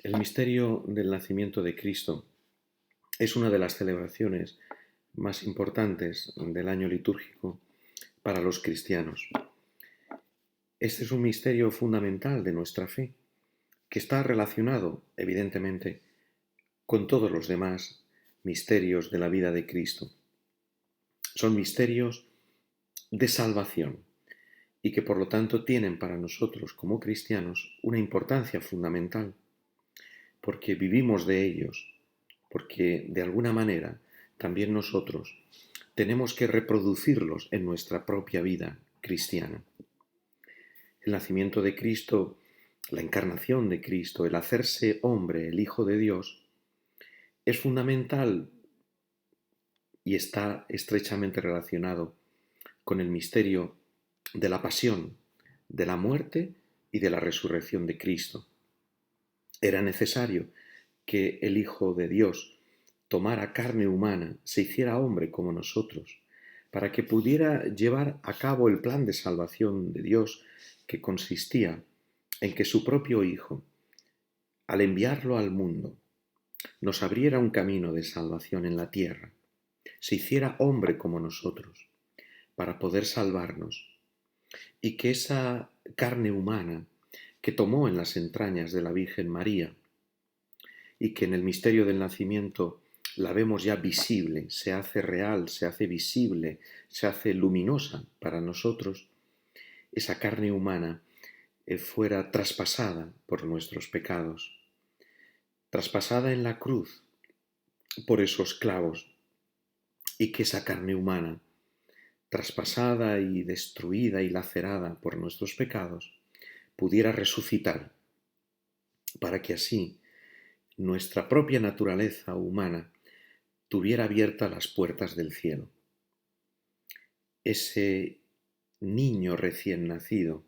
El misterio del nacimiento de Cristo es una de las celebraciones más importantes del año litúrgico para los cristianos. Este es un misterio fundamental de nuestra fe, que está relacionado, evidentemente, con todos los demás misterios de la vida de Cristo. Son misterios de salvación y que por lo tanto tienen para nosotros como cristianos una importancia fundamental, porque vivimos de ellos, porque de alguna manera también nosotros tenemos que reproducirlos en nuestra propia vida cristiana. El nacimiento de Cristo, la encarnación de Cristo, el hacerse hombre, el Hijo de Dios, es fundamental y está estrechamente relacionado con el misterio de la pasión, de la muerte y de la resurrección de Cristo. Era necesario que el Hijo de Dios tomara carne humana, se hiciera hombre como nosotros, para que pudiera llevar a cabo el plan de salvación de Dios, que consistía en que su propio Hijo, al enviarlo al mundo, nos abriera un camino de salvación en la tierra, se hiciera hombre como nosotros, para poder salvarnos, y que esa carne humana que tomó en las entrañas de la Virgen María, y que en el misterio del nacimiento la vemos ya visible, se hace real, se hace visible, se hace luminosa para nosotros, esa carne humana fuera traspasada por nuestros pecados, traspasada en la cruz por esos clavos, y que esa carne humana, traspasada y destruida y lacerada por nuestros pecados, pudiera resucitar, para que así nuestra propia naturaleza humana tuviera abiertas las puertas del cielo. Ese niño recién nacido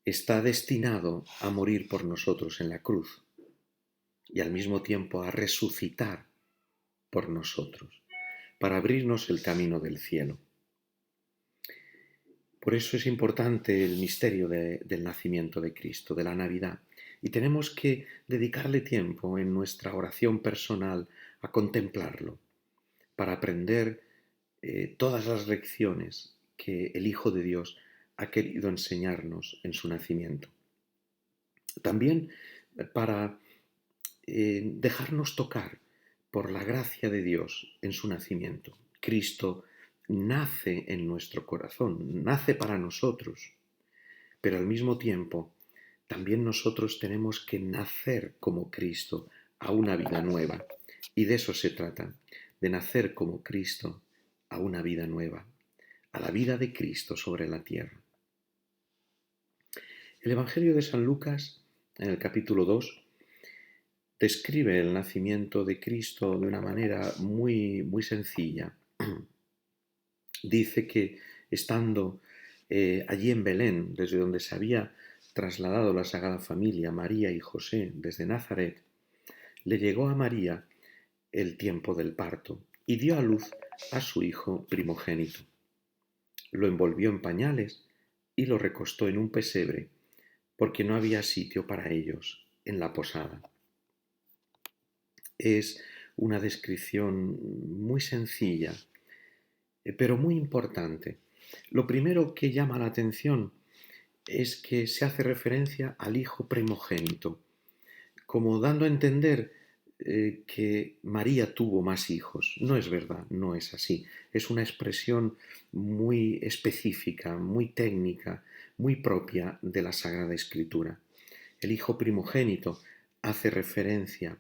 está destinado a morir por nosotros en la cruz y al mismo tiempo a resucitar por nosotros, para abrirnos el camino del cielo. Por eso es importante el misterio del nacimiento de Cristo, de la Navidad, y tenemos que dedicarle tiempo en nuestra oración personal a contemplarlo, para aprender todas las lecciones que el Hijo de Dios ha querido enseñarnos en su nacimiento. También para dejarnos tocar por la gracia de Dios en su nacimiento. Cristo nace en nuestro corazón, nace para nosotros, pero al mismo tiempo también nosotros tenemos que nacer como Cristo a una vida nueva. Y de eso se trata, de nacer como Cristo a una vida nueva, a la vida de Cristo sobre la tierra. El Evangelio de San Lucas, en el capítulo 2, describe el nacimiento de Cristo de una manera muy, muy sencilla. Dice que estando allí en Belén, desde donde se había trasladado la Sagrada Familia, María y José, desde Nazaret, le llegó a María el tiempo del parto y dio a luz a su hijo primogénito. Lo envolvió en pañales y lo recostó en un pesebre, porque no había sitio para ellos en la posada. Es una descripción muy sencilla, pero muy importante. Lo primero que llama la atención es que se hace referencia al hijo primogénito, como dando a entender que María tuvo más hijos. No es verdad, no es así. Es una expresión muy específica, muy técnica, muy propia de la Sagrada Escritura. El hijo primogénito hace referencia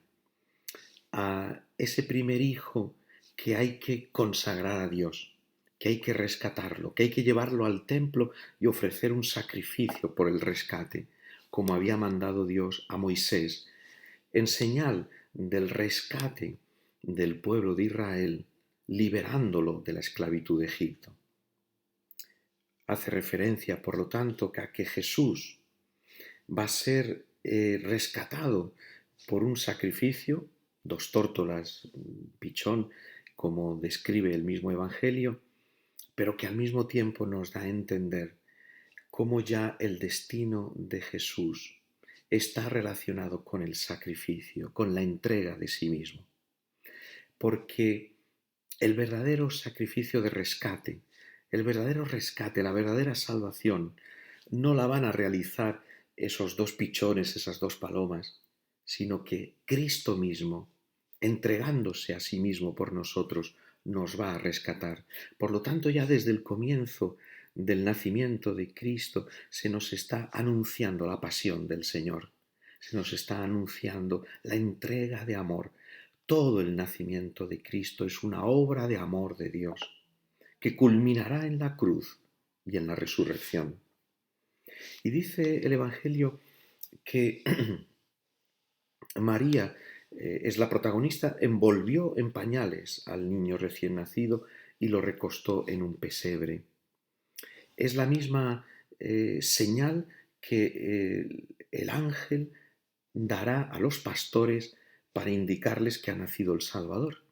a ese primer hijo que hay que consagrar a Dios, que hay que rescatarlo, que hay que llevarlo al templo y ofrecer un sacrificio por el rescate, como había mandado Dios a Moisés, en señal del rescate del pueblo de Israel, liberándolo de la esclavitud de Egipto. Hace referencia, por lo tanto, a que Jesús va a ser rescatado por un sacrificio, 2 tórtolas, pichón, como describe el mismo Evangelio, pero que al mismo tiempo nos da a entender cómo ya el destino de Jesús está relacionado con el sacrificio, con la entrega de sí mismo. Porque el verdadero sacrificio de rescate, el verdadero rescate, la verdadera salvación, no la van a realizar esos dos pichones, esas dos palomas, sino que Cristo mismo, entregándose a sí mismo por nosotros, nos va a rescatar. Por lo tanto, ya desde el comienzo del nacimiento de Cristo se nos está anunciando la pasión del Señor, se nos está anunciando la entrega de amor. Todo el nacimiento de Cristo es una obra de amor de Dios, que culminará en la cruz y en la resurrección. Y dice el Evangelio que María es la protagonista, envolvió en pañales al niño recién nacido y lo recostó en un pesebre. Es la misma señal que el ángel dará a los pastores para indicarles que ha nacido el Salvador.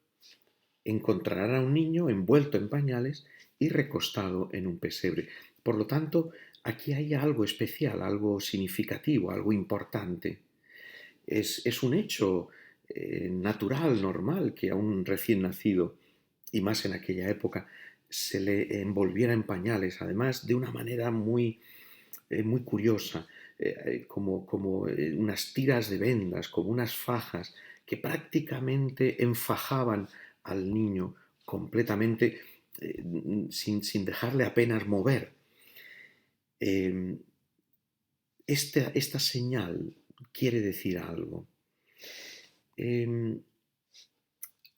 Encontrarán a un niño envuelto en pañales y recostado en un pesebre. Por lo tanto, aquí hay algo especial, algo significativo, algo importante. Es un hecho natural, normal, que a un recién nacido, y más en aquella época, se le envolviera en pañales, además de una manera muy curiosa, como unas tiras de vendas, como unas fajas que prácticamente enfajaban al niño completamente sin dejarle apenas mover. Eh, esta señal quiere decir algo.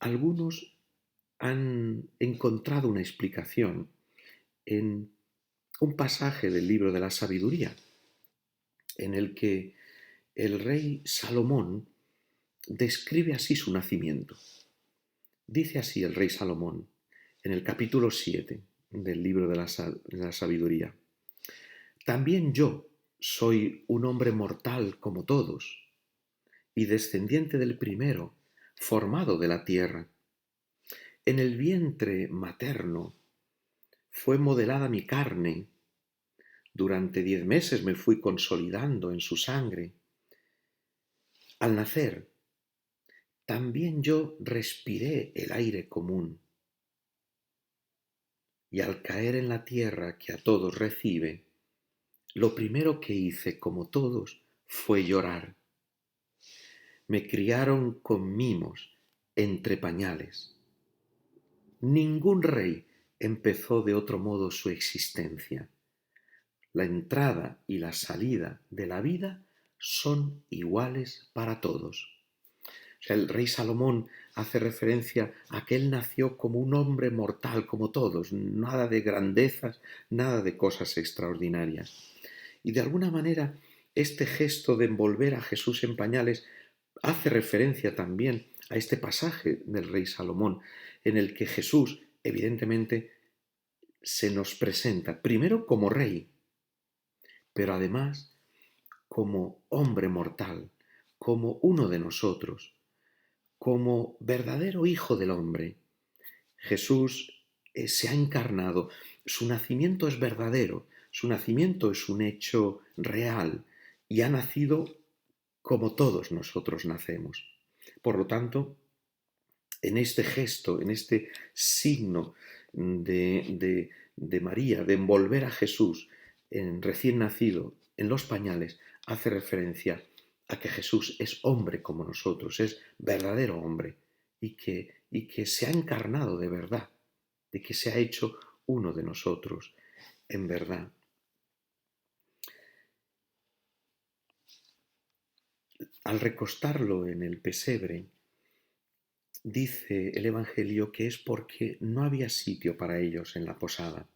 Algunos han encontrado una explicación en un pasaje del libro de la sabiduría, en el que el rey Salomón describe así su nacimiento. Dice así el rey Salomón en el capítulo 7 del libro de la sabiduría. También yo soy un hombre mortal como todos, y descendiente del primero, formado de la tierra. En el vientre materno fue modelada mi carne. Durante 10 meses me fui consolidando en su sangre. Al nacer, también yo respiré el aire común. Y al caer en la tierra que a todos recibe, lo primero que hice, como todos, fue llorar. Me criaron con mimos entre pañales. Ningún rey empezó de otro modo su existencia. La entrada y la salida de la vida son iguales para todos. O sea, el rey Salomón hace referencia a que él nació como un hombre mortal, como todos, nada de grandezas, nada de cosas extraordinarias. Y de alguna manera, este gesto de envolver a Jesús en pañales hace referencia también a este pasaje del rey Salomón, en el que Jesús, evidentemente, se nos presenta primero como rey, pero además como hombre mortal, como uno de nosotros, como verdadero Hijo del Hombre. Jesús se ha encarnado, su nacimiento es verdadero, su nacimiento es un hecho real y ha nacido como todos nosotros nacemos. Por lo tanto, en este gesto, en este signo de María, de envolver a Jesús en recién nacido en los pañales, hace referencia a que Jesús es hombre como nosotros, es verdadero hombre y que se ha encarnado de verdad, de que se ha hecho uno de nosotros en verdad. Al recostarlo en el pesebre, dice el Evangelio que es porque no había sitio para ellos en la posada.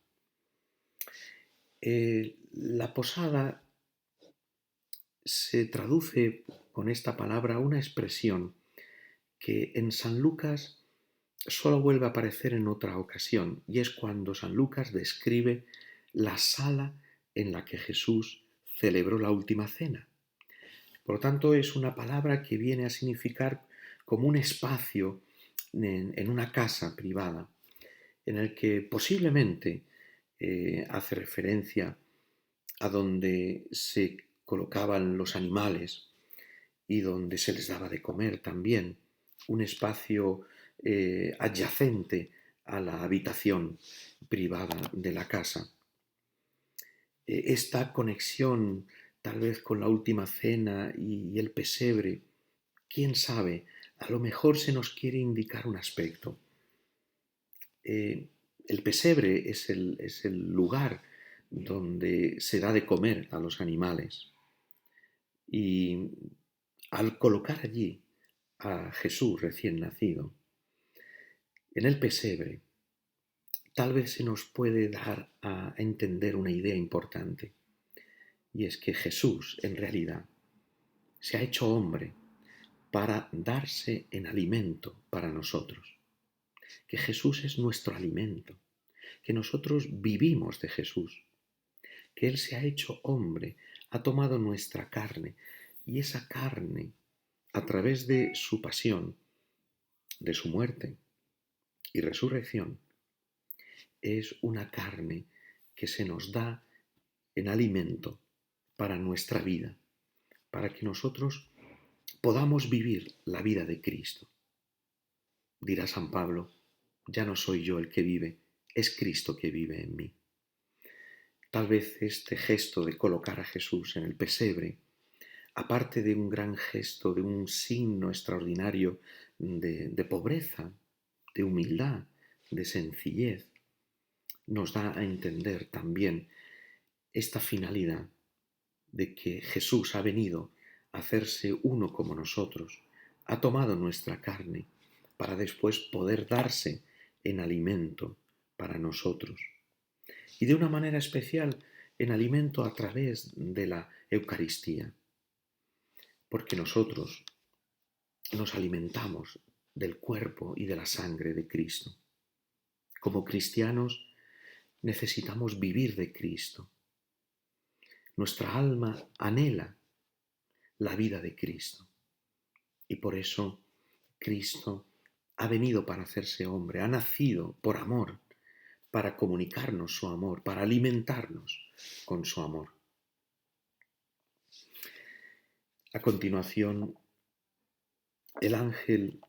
La posada se traduce con esta palabra una expresión que en San Lucas solo vuelve a aparecer en otra ocasión, y es cuando San Lucas describe la sala en la que Jesús celebró la última cena. Por lo tanto, es una palabra que viene a significar como un espacio en una casa privada, en el que posiblemente hace referencia a donde se colocaban los animales y donde se les daba de comer también, un espacio adyacente a la habitación privada de la casa. Esta conexión tal vez con la última cena y el pesebre, quién sabe, a lo mejor se nos quiere indicar un aspecto. El pesebre es el lugar donde se da de comer a los animales. Y al colocar allí a Jesús recién nacido, en el pesebre, tal vez se nos puede dar a entender una idea importante. Y es que Jesús, en realidad, se ha hecho hombre para darse en alimento para nosotros. Que Jesús es nuestro alimento. Que nosotros vivimos de Jesús. Que Él se ha hecho hombre, ha tomado nuestra carne. Y esa carne, a través de su pasión, de su muerte y resurrección, es una carne que se nos da en alimento para nuestra vida, para que nosotros podamos vivir la vida de Cristo. Dirá San Pablo, ya no soy yo el que vive, es Cristo que vive en mí. Tal vez este gesto de colocar a Jesús en el pesebre, aparte de un gran gesto, de un signo extraordinario de pobreza, de humildad, de sencillez, nos da a entender también esta finalidad de que Jesús ha venido a hacerse uno como nosotros, ha tomado nuestra carne para después poder darse en alimento para nosotros. Y de una manera especial en alimento a través de la Eucaristía, porque nosotros nos alimentamos del cuerpo y de la sangre de Cristo. Como cristianos necesitamos vivir de Cristo. Nuestra alma anhela la vida de Cristo. Y por eso Cristo ha venido para hacerse hombre, ha nacido por amor, para comunicarnos su amor, para alimentarnos con su amor. A continuación, el ángel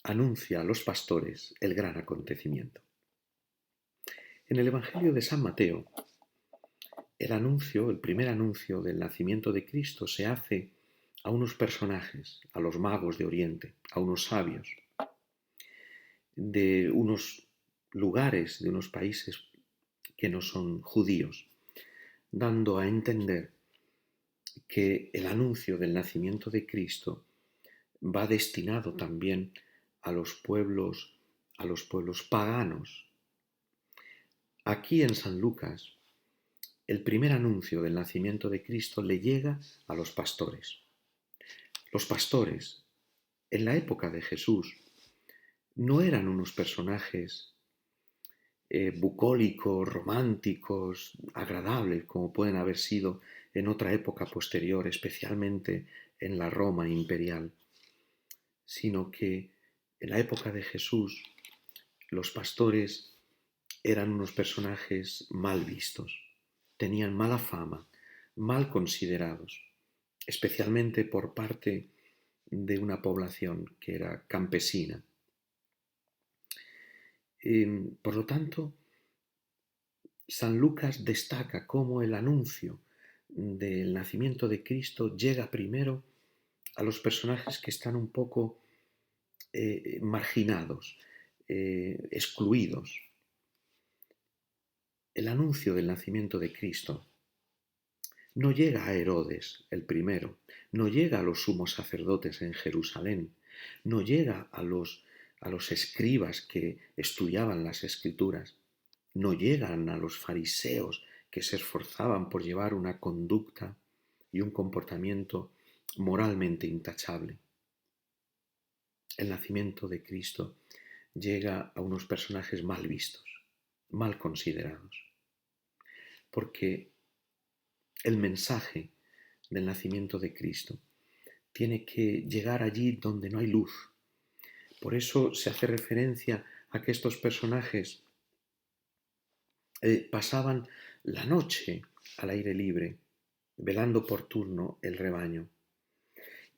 anuncia a los pastores el gran acontecimiento. En el Evangelio de San Mateo, el primer anuncio del nacimiento de Cristo se hace a unos personajes, a los magos de Oriente, a unos sabios, de unos lugares, de unos países que no son judíos, dando a entender que el anuncio del nacimiento de Cristo va destinado también a los pueblos paganos. Aquí en San Lucas, el primer anuncio del nacimiento de Cristo le llega a los pastores. Los pastores, en la época de Jesús, no eran unos personajes bucólicos, románticos, agradables, como pueden haber sido en otra época posterior, especialmente en la Roma imperial, sino que en la época de Jesús los pastores eran unos personajes mal vistos, tenían mala fama, mal considerados, especialmente por parte de una población que era campesina. Por lo tanto, San Lucas destaca cómo el anuncio del nacimiento de Cristo llega primero a los personajes que están un poco marginados, excluidos. El anuncio del nacimiento de Cristo no llega a Herodes el primero, no llega a los sumos sacerdotes en Jerusalén, no llega a los escribas que estudiaban las escrituras, no llegan a los fariseos que se esforzaban por llevar una conducta y un comportamiento moralmente intachable. El nacimiento de Cristo llega a unos personajes mal vistos, mal considerados, porque el mensaje del nacimiento de Cristo tiene que llegar allí donde no hay luz. Por eso se hace referencia a que estos personajes pasaban la noche al aire libre, velando por turno el rebaño.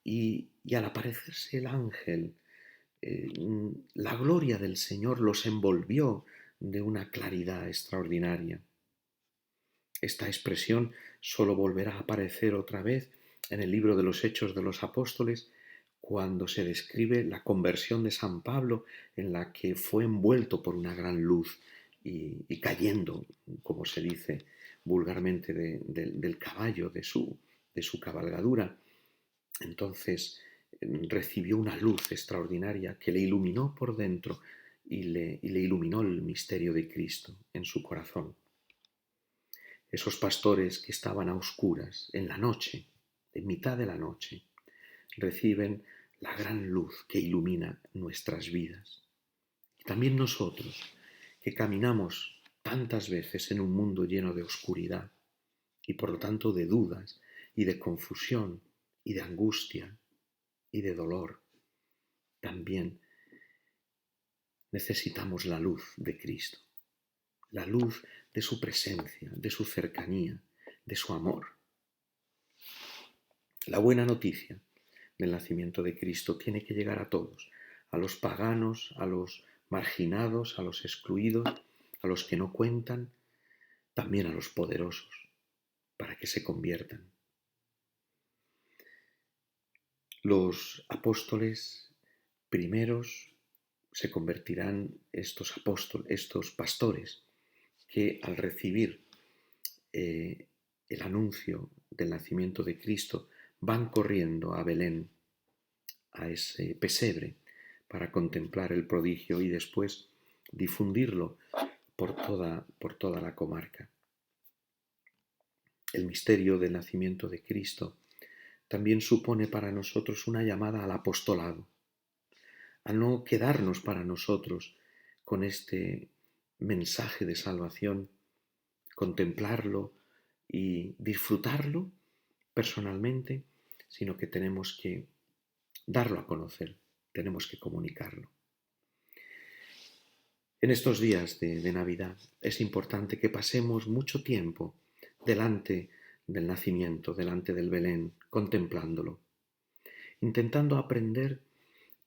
Y al aparecerse el ángel, la gloria del Señor los envolvió de una claridad extraordinaria. Esta expresión solo volverá a aparecer otra vez en el libro de los Hechos de los Apóstoles, cuando se describe la conversión de San Pablo, en la que fue envuelto por una gran luz y cayendo, como se dice vulgarmente, del caballo, de su cabalgadura. Entonces recibió una luz extraordinaria que le iluminó por dentro y le iluminó el misterio de Cristo en su corazón. Esos pastores que estaban a oscuras en la noche, en mitad de la noche, reciben la gran luz que ilumina nuestras vidas. Y también nosotros, que caminamos tantas veces en un mundo lleno de oscuridad y por lo tanto de dudas y de confusión y de angustia y de dolor, también necesitamos la luz de Cristo, la luz de su presencia, de su cercanía, de su amor. La buena noticia del nacimiento de Cristo tiene que llegar a todos, a los paganos, a los marginados, a los excluidos, a los que no cuentan, también a los poderosos, para que se conviertan. Los apóstoles primeros se convertirán estos pastores, que al recibir el anuncio del nacimiento de Cristo van corriendo a Belén, a ese pesebre, para contemplar el prodigio y después difundirlo por toda la comarca. El misterio del nacimiento de Cristo también supone para nosotros una llamada al apostolado, a no quedarnos para nosotros con este mensaje de salvación, contemplarlo y disfrutarlo personalmente, sino que tenemos que darlo a conocer, tenemos que comunicarlo. En estos días de Navidad es importante que pasemos mucho tiempo delante del nacimiento, delante del Belén, contemplándolo, intentando aprender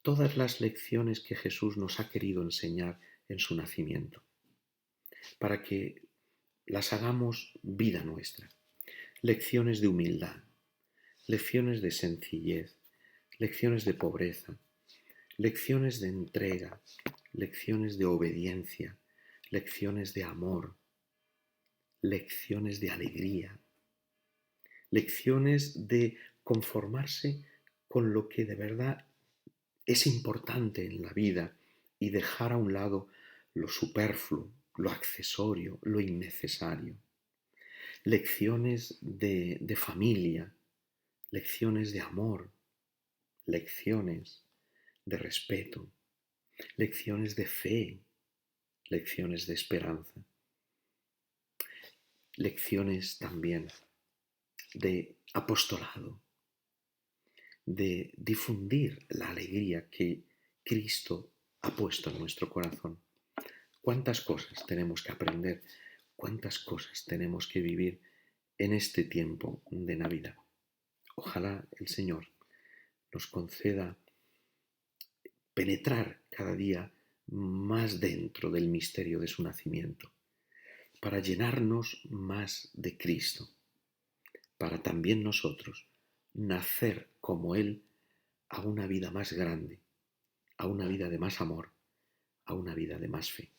todas las lecciones que Jesús nos ha querido enseñar en su nacimiento, para que las hagamos vida nuestra. Lecciones de humildad, lecciones de sencillez, lecciones de pobreza, lecciones de entrega, lecciones de obediencia, lecciones de amor, lecciones de alegría, lecciones de conformarse con lo que de verdad es importante en la vida y dejar a un lado lo superfluo, lo accesorio, lo innecesario. Lecciones de familia, lecciones de amor, lecciones de respeto, lecciones de fe, lecciones de esperanza, lecciones también de apostolado, de difundir la alegría que Cristo ha puesto en nuestro corazón. ¿Cuántas cosas tenemos que aprender? ¿Cuántas cosas tenemos que vivir en este tiempo de Navidad? Ojalá el Señor nos conceda penetrar cada día más dentro del misterio de su nacimiento, para llenarnos más de Cristo, para también nosotros nacer como Él a una vida más grande, a una vida de más amor, a una vida de más fe.